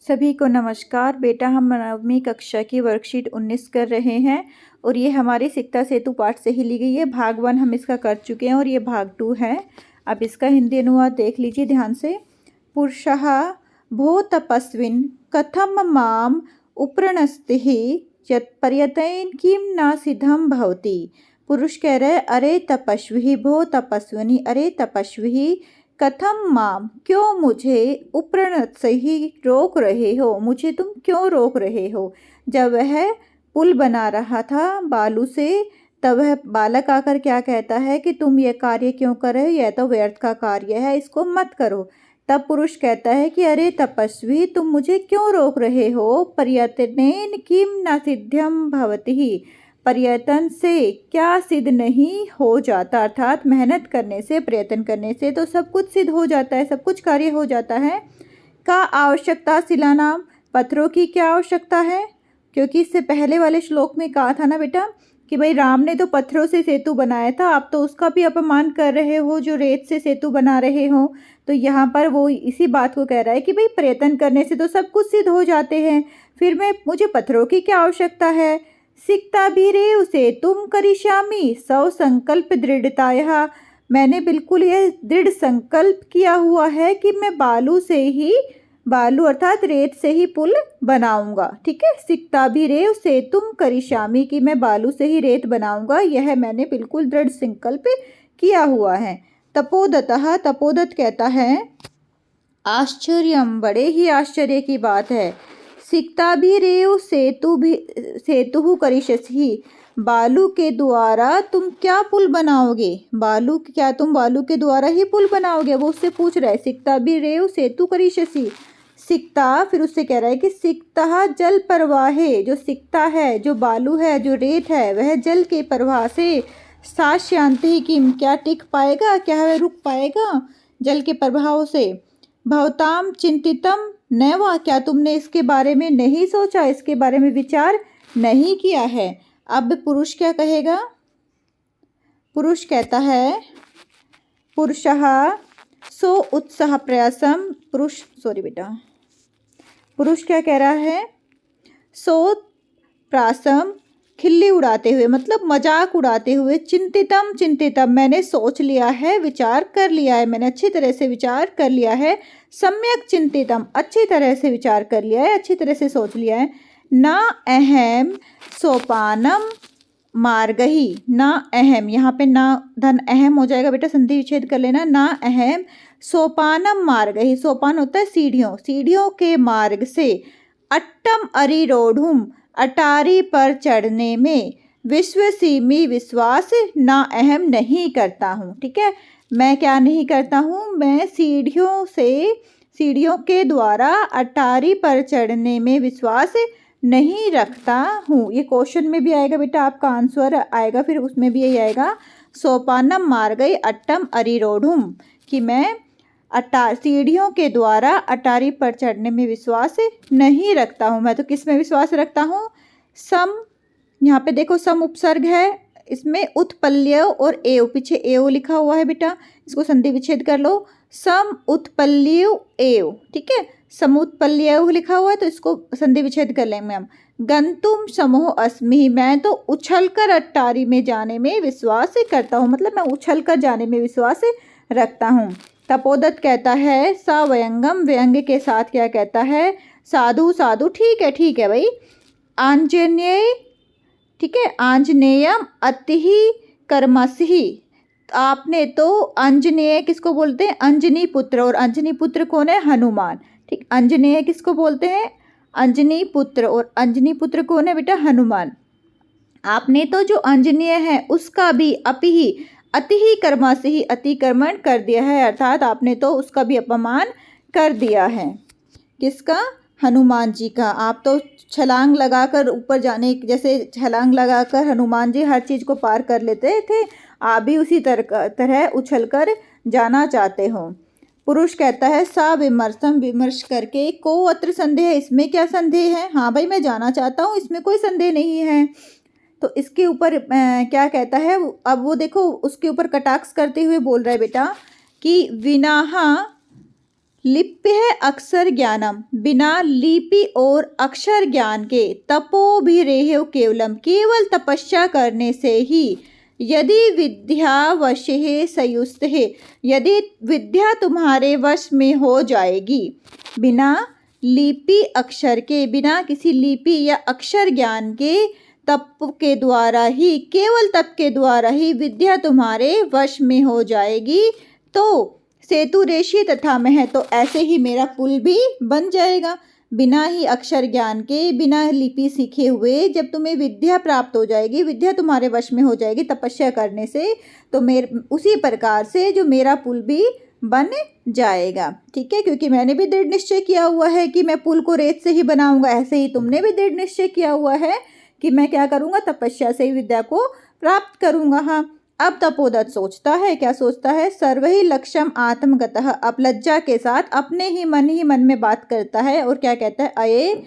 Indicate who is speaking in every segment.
Speaker 1: सभी को नमस्कार। बेटा, हम 9वीं कक्षा की वर्कशीट 19 कर रहे हैं और ये हमारी सिकता सेतु पाठ से ही ली गई है। भाग 1 हम इसका कर चुके हैं और ये भाग 2 है। अब इसका हिंदी अनुवाद देख लीजिए ध्यान से। पुरुषः भो तपस्विन् कथम माम उपृणस्तिः यत्पर्यतेन किं न सिद्धं भवति। पुरुष कह रहे अरे तपस्वी भो तपस्विनी, अरे तपस्वी कथम माम, क्यों मुझे उपृणत से ही रोक रहे हो, मुझे तुम क्यों रोक रहे हो। जब वह पुल बना रहा था बालू से तब वह बालक आकर क्या कहता है कि तुम यह कार्य क्यों कर रहे हो, यह तो व्यर्थ का कार्य है, इसको मत करो। तब पुरुष कहता है कि अरे तपस्वी, तुम मुझे क्यों रोक रहे हो। प्रयत्नेन किम न सिद्ध्यम भवति, प्रयत्न से क्या सिद्ध नहीं हो जाता, अर्थात मेहनत करने से, प्रयत्न करने से तो सब कुछ सिद्ध हो जाता है, सब कुछ कार्य हो जाता है। का आवश्यकता शिलानाम, पत्थरों की क्या आवश्यकता है, क्योंकि इससे पहले वाले श्लोक में कहा था ना बेटा कि भाई राम ने तो पत्थरों से सेतु बनाया था, आप तो उसका भी अपमान कर रहे हो जो रेत से सेतु बना रहे हो। तो यहाँ पर वो इसी बात को कह रहा है कि भाई प्रयत्न करने से तो सब कुछ सिद्ध हो जाते हैं, फिर मुझे पत्थरों की क्या आवश्यकता है। सिकता भी रे उसे तुम करिष्यामि सौ संकल्प दृढ़ताया, मैंने बिल्कुल ये दृढ़ संकल्प किया हुआ है कि मैं बालू अर्थात रेत से ही पुल बनाऊंगा। ठीक है, सिकता भी रे उसे तुम करिष्यामि कि मैं बालू से ही रेत बनाऊंगा, यह मैंने बिल्कुल दृढ़ संकल्प किया हुआ है। तपोदतः, तपोदत कहता है आश्चर्यम, बड़े ही आश्चर्य की बात है। सिकता भी रेव सेतु करिष्यसि, बालू के द्वारा तुम क्या पुल बनाओगे, क्या तुम बालू के द्वारा ही पुल बनाओगे, वो उससे पूछ रहा है। सिकता भी रेव सेतु करिष्यसि, सिकता फिर उससे कह रहा है कि सिकता जल प्रवाहे, जो सिकता है, जो बालू है, जो रेत है, वह जल के प्रवाह से सा शांति की, क्या टिक पाएगा, क्या वह रुक पाएगा जल के प्रभाव से। भवताम चिंतितम नैवा, क्या तुमने इसके बारे में नहीं सोचा, इसके बारे में विचार नहीं किया है। अब पुरुष क्या कहेगा, पुरुष कहता है पुरुषः सो उत्साह प्रयासम, पुरुष क्या कह रहा है, सो प्रासम, खिल्ली उड़ाते हुए मतलब मजाक उड़ाते हुए, चिंतितम मैंने सोच लिया है, विचार कर लिया है, मैंने अच्छी तरह से विचार कर लिया है। सम्यक चिंतितम, अच्छी तरह से विचार कर लिया है, अच्छी तरह से सोच लिया है। ना अहम सोपानम मार्गही, ना अहम, यहाँ पे ना धन अहम हो जाएगा बेटा, संधि विच्छेद कर लेना। ना अहम सोपानम मार्गही, सोपान होता है सीढ़ियों, सीढ़ियों के मार्ग से। अट्टम अरिरोढ़ुम, अटारी पर चढ़ने में। विश्वसीमी, विश्वास ना अहम नहीं करता हूँ। ठीक है, मैं क्या नहीं करता हूँ, मैं सीढ़ियों के द्वारा अटारी पर चढ़ने में विश्वास नहीं रखता हूँ। ये क्वेश्चन में भी आएगा बेटा, आपका आंसर आएगा फिर उसमें भी यही आएगा, सोपानम मार्गई अट्टम अरिरोढ़ुम, कि मैं सीढ़ियों के द्वारा अटारी पर चढ़ने में विश्वास नहीं रखता हूँ। मैं तो किस में विश्वास रखता हूँ, सम, यहाँ पे देखो सम उपसर्ग है, इसमें उत्पल्य और एव, पीछे एव लिखा हुआ है बेटा, इसको संधि विच्छेद कर लो, सम उत्पल्य एव। ठीक है, समुत्पल्य लिखा हुआ है तो इसको संधि विच्छेद कर लेंगे हम। गंतुम समूह अस्मि, मैं तो उछलकर अट्टारी में जाने में विश्वास करता हूँ, मतलब मैं उछलकर जाने में विश्वास रखता हूँ। तपोदत कहता है सा व्यंगम, व्यंग के साथ क्या कहता है, साधु साधु, ठीक है भाई। आंजनेय, ठीक है, आंजनेयम अतिहि कर्मसि, आपने तो अंजनेय किसको बोलते हैं, अंजनी पुत्र, और अंजनी पुत्र कौन है, हनुमान। ठीक, अंजनेय किसको बोलते हैं, अंजनी पुत्र, और अंजनी पुत्र कौन है बेटा, हनुमान। आपने तो जो अंजनेय है उसका भी अति ही कर्मा से ही अतिक्रमण कर दिया है, अर्थात आपने तो उसका भी अपमान कर दिया है। किसका, हनुमान जी का। आप तो छलांग लगाकर ऊपर जाने, जैसे छलांग लगाकर हनुमान जी हर चीज़ को पार कर लेते थे, आप भी उसी तरह उछलकर जाना चाहते हो। पुरुष कहता है सा विमर्शम, विमर्श करके, को अत्र संदेह, इसमें क्या संदेह है, हाँ भाई मैं जाना चाहता हूँ, इसमें कोई संदेह नहीं है। तो इसके ऊपर क्या कहता है, अब वो देखो उसके ऊपर कटाक्ष करते हुए बोल रहा है बेटा कि विनाहा लिप्य अक्षर ज्ञानम, बिना लिपि और अक्षर ज्ञान के तपो भी रेह केवलम, केवल तपस्या करने से ही, यदि विद्या वश है सयुस्त है, यदि विद्या तुम्हारे वश में हो जाएगी, बिना लिपि अक्षर के, बिना किसी लिपि या अक्षर ज्ञान के, तप के द्वारा ही, केवल तप के द्वारा ही विद्या तुम्हारे वश में हो जाएगी, तो सेतु रेशी तथा मैं, तो ऐसे ही मेरा पुल भी बन जाएगा। बिना ही अक्षर ज्ञान के, बिना लिपि सीखे हुए जब तुम्हें विद्या प्राप्त हो जाएगी, विद्या तुम्हारे वश में हो जाएगी तपस्या करने से, तो उसी प्रकार से जो मेरा पुल भी बन जाएगा। ठीक है, क्योंकि मैंने भी दृढ़ निश्चय किया हुआ है कि मैं पुल को रेत से ही बनाऊंगा, ऐसे ही तुमने भी दृढ़ निश्चय किया हुआ है कि मैं क्या करूंगा, तपस्या से ही विद्या को प्राप्त करूंगा। हाँ, अब तपोदत्त सोचता है, क्या सोचता है, सर्वहि लक्ष्यम आत्मगतः, अब लज्जा के साथ अपने ही मन में बात करता है और क्या कहता है, अये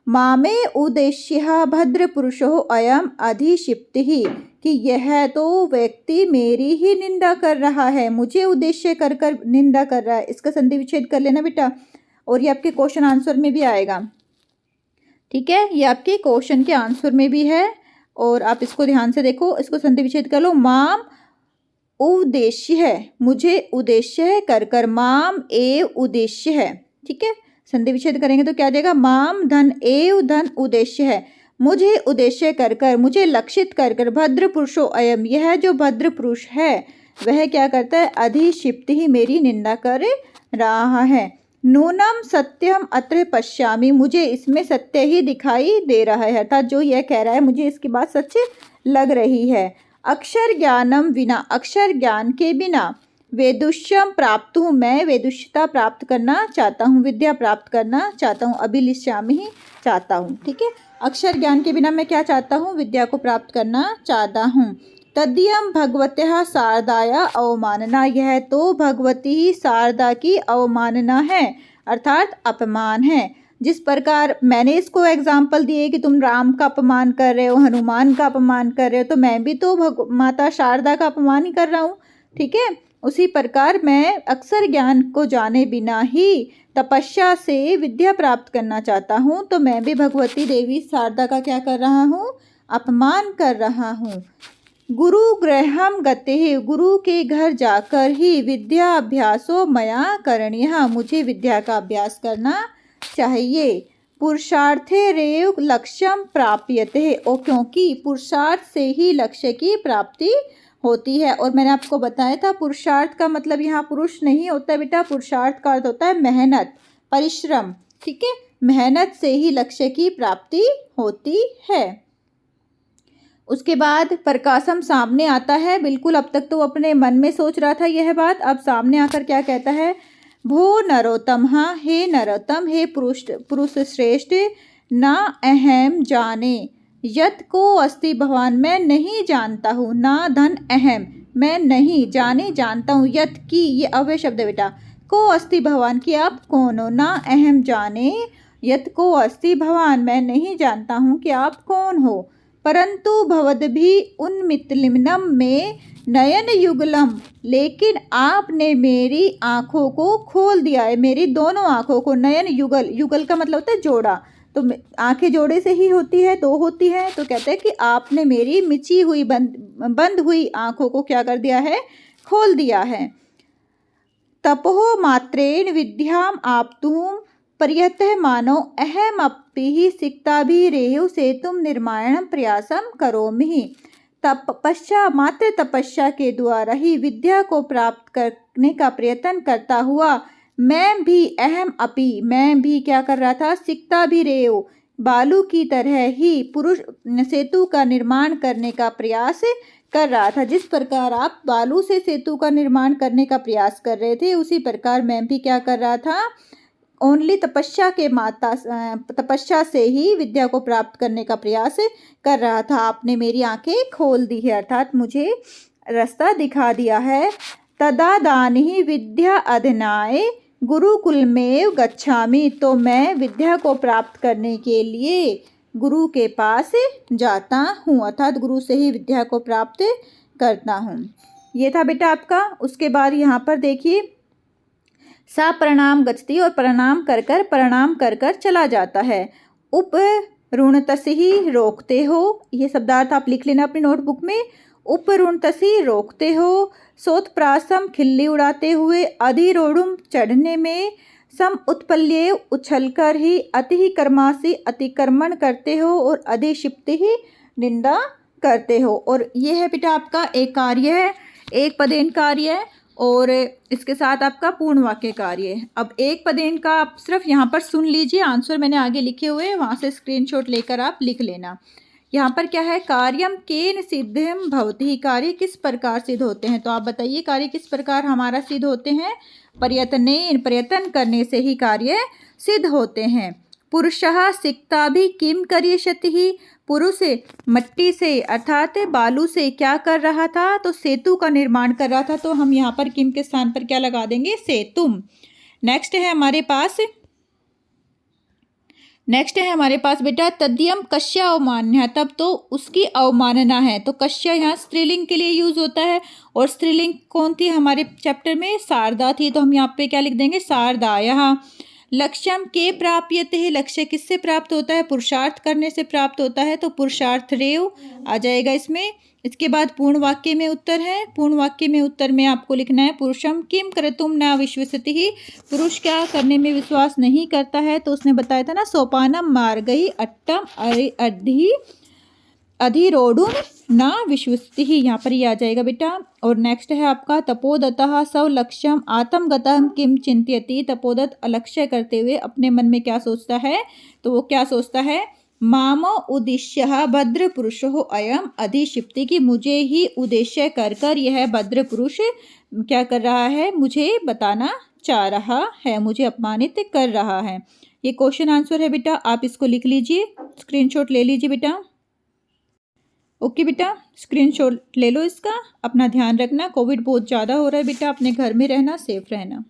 Speaker 1: मामे उद्देश्य भद्र पुरुषो अयम अधिक्षिप्ति, कि यह तो व्यक्ति मेरी ही निंदा कर रहा है, मुझे उद्देश्य कर कर निंदा कर रहा है। इसका संधि विच्छेद कर लेना बेटा, और ये आपके क्वेश्चन आंसर में भी आएगा। ठीक है, ये आपके क्वेश्चन के आंसर में भी है, और आप इसको ध्यान से देखो, इसको संधि विच्छेद कर लो। माम उद्देश्य है, मुझे उद्देश्य है कर कर, माम एव उद्देश्य है। ठीक है, संधि विच्छेद करेंगे तो क्या देगा, माम धन एव धन उद्देश्य है, मुझे उद्देश्य कर कर, मुझे लक्षित कर कर, भद्र पुरुषो अयम, यह जो भद्र पुरुष है वह क्या करता है, अधिक्षिप्ति ही, मेरी निंदा कर रहा है। नूनम सत्यम अत्र पश्यामि, मुझे इसमें सत्य ही दिखाई दे रहा है, अर्थात जो यह कह रहा है मुझे इसकी बात सच लग रही है। अक्षर ज्ञानम विना, अक्षर ज्ञान के बिना, वेदुष्यम प्राप्त हूँ, मैं वेदुष्यता प्राप्त करना चाहता हूँ, विद्या प्राप्त करना चाहता हूँ, अभिलिष्यामि ही चाहता हूँ। ठीक है, अक्षर ज्ञान के बिना मैं क्या चाहता हूँ, विद्या को प्राप्त करना चाहता हूँ। तद्यम भगवत्याः शारदाया अवमानना, यह तो भगवती ही शारदा की अवमानना है, अर्थात अपमान है। जिस प्रकार मैंने इसको एग्जाम्पल दिए कि तुम राम का अपमान कर रहे हो, हनुमान का अपमान कर रहे हो, तो मैं भी तो माता शारदा का अपमान ही कर रहा हूँ। ठीक है, उसी प्रकार मैं अक्षर ज्ञान को जाने बिना ही तपस्या से विद्या प्राप्त करना चाहता हूँ, तो मैं भी भगवती देवी शारदा का क्या कर रहा हूँ, अपमान कर रहा हूँ। गुरु गृहम गते, गुरु के घर जाकर ही विद्या अभ्यासो मया करणीय, मुझे विद्या का अभ्यास करना चाहिए। पुरुषार्थे रेव लक्ष्यम प्राप्यते, और क्योंकि पुरुषार्थ से ही लक्ष्य की प्राप्ति होती है। और मैंने आपको बताया था पुरुषार्थ का मतलब यहाँ पुरुष नहीं होता बेटा, पुरुषार्थ का अर्थ होता है मेहनत, परिश्रम। ठीक है, मेहनत से ही लक्ष्य की प्राप्ति होती है। उसके बाद प्रकाशम सामने आता है, बिल्कुल अब तक तो अपने मन में सोच रहा था यह बात, अब सामने आकर क्या कहता है, भो नरोत्तम, हाँ हे नरोत्तम, हे पुरुष श्रेष्ठ, ना अहम जाने, यत को अस्ति भगवान, मैं नहीं जानता हूँ, ना धन अहम, मैं नहीं, जाने जानता हूँ, यत की, ये अव्यय शब्द है बेटा, को अस्ति भगवान, की आप कौन हो, ना अहम जाने, यत को अस्ति भगवान, मैं नहीं जानता हूँ कि आप कौन हो, परंतु भवद्भि उन्मिलितम में नयन युगलम, लेकिन आपने मेरी आँखों को खोल दिया है, मेरी दोनों आँखों को, नयन युगल, युगल का मतलब होता है जोड़ा, तो आंखें जोड़े से ही होती है, दो होती है, तो कहते हैं कि आपने मेरी मिची हुई बंद हुई आँखों को क्या कर दिया है, खोल दिया है। तपो मात्रेण विद्याम आपतुम पर्यतः मानो अहम अपि सिक्ता भी रेहु सेतुम निर्माणम प्रयासम करोमि, तपस्या, मात्र तपस्या के द्वारा ही विद्या को प्राप्त करने का प्रयत्न करता हुआ मैं भी, अहम अपि, मैं भी क्या कर रहा था, सिक्ता भी रेहु, बालू की तरह ही पुरुष सेतु का निर्माण करने का प्रयास कर रहा था। जिस प्रकार आप बालू से सेतु का निर्माण करने का प्रयास कर रहे थे, उसी प्रकार मैं भी क्या कर रहा था, ओनली तपस्या से ही विद्या को प्राप्त करने का प्रयास कर रहा था। आपने मेरी आंखें खोल दी है, अर्थात मुझे रास्ता दिखा दिया है। तदादानि विद्या अधनाय गुरुकुल में गच्छामि, तो मैं विद्या को प्राप्त करने के लिए गुरु के पास जाता हूँ, अर्थात गुरु से ही विद्या को प्राप्त करता हूँ। ये था बेटा आपका। उसके बाद यहाँ पर देखिए, सा प्रणाम गच्छति और प्रणाम कर कर चला जाता है। उप ऋणतसी रोकते हो, ये शब्दार्थ आप लिख लेना अपनी नोटबुक में। उप ऋणतसी रोकते हो, सोत्प्रासम खिल्ली उड़ाते हुए, अधिरोढ़ुम चढ़ने में, सम उत्पल्ये उछलकर ही, अति कर्मासी अतिक्रमण करते हो और अधिक्षिप्ति ही निंदा करते हो। और ये है बेटा आपका एक कार्य है, एक पदेन कार्य है और इसके साथ आपका पूर्ण वाक्य कार्य है। अब एक पदेन का आप सिर्फ यहाँ पर सुन लीजिए, आंसर मैंने आगे लिखे हुए हैं, वहाँ से स्क्रीनशॉट लेकर आप लिख लेना। यहाँ पर क्या है, कार्यम केन सिद्धम भवति, कार्य किस प्रकार सिद्ध होते हैं। तो आप बताइए कार्य किस प्रकार हमारा सिद्ध होते हैं। प्रयत्नेन, प्रयत्न करने से ही कार्य सिद्ध होते हैं। पुरुषः सिक्ता भी किम करिष्यति, पुरुष मट्टी से अर्थात बालू से क्या कर रहा था, तो सेतु का निर्माण कर रहा था। तो हम यहाँ पर किम के स्थान पर क्या लगा देंगे, सेतुम। नेक्स्ट है हमारे पास बेटा तद्यम कश्य अवमान्य, तब तो उसकी अवमानना है। तो कश्य यहाँ स्त्रीलिंग के लिए यूज होता है और स्त्रीलिंग कौन थी हमारे चैप्टर में, शारदा थी। तो हम यहाँ पे क्या लिख देंगे, शारदायाः। लक्ष्यम के प्राप्यते है, लक्ष्य किससे प्राप्त होता है, पुरुषार्थ करने से प्राप्त होता है। तो पुरुषार्थ रेव आ जाएगा इसमें। इसके बाद पूर्ण वाक्य में उत्तर है। पूर्ण वाक्य में उत्तर में आपको लिखना है पुरुषम किम कर्तुम न विश्वसति ही, पुरुष क्या करने में विश्वास नहीं करता है। तो उसने बताया था ना, सोपानम मार्गई अट्टम अधिरोढ़ुम न विश्वसति ही, यहाँ पर ही आ जाएगा बेटा। और नेक्स्ट है आपका तपोदतः सव लक्ष्यम आत्मगतः किम चिंत्यति, तपोदत्त अलक्ष्य करते हुए अपने मन में क्या सोचता है, तो वो क्या सोचता है, मामो उद्देश्य भद्र पुरुषो अयम अधिक्षिप्ति, की मुझे ही उद्देश्य कर कर यह भद्र पुरुष क्या कर रहा है, मुझे बताना चाह रहा है, मुझे अपमानित कर रहा है। ये क्वेश्चन आंसर है बेटा, आप इसको लिख लीजिए, स्क्रीनशॉट ले लीजिए बेटा। ओके बेटा, स्क्रीनशॉट ले लो इसका। अपना ध्यान रखना, कोविड बहुत ज़्यादा हो रहा है बेटा, अपने घर में रहना, सेफ रहना।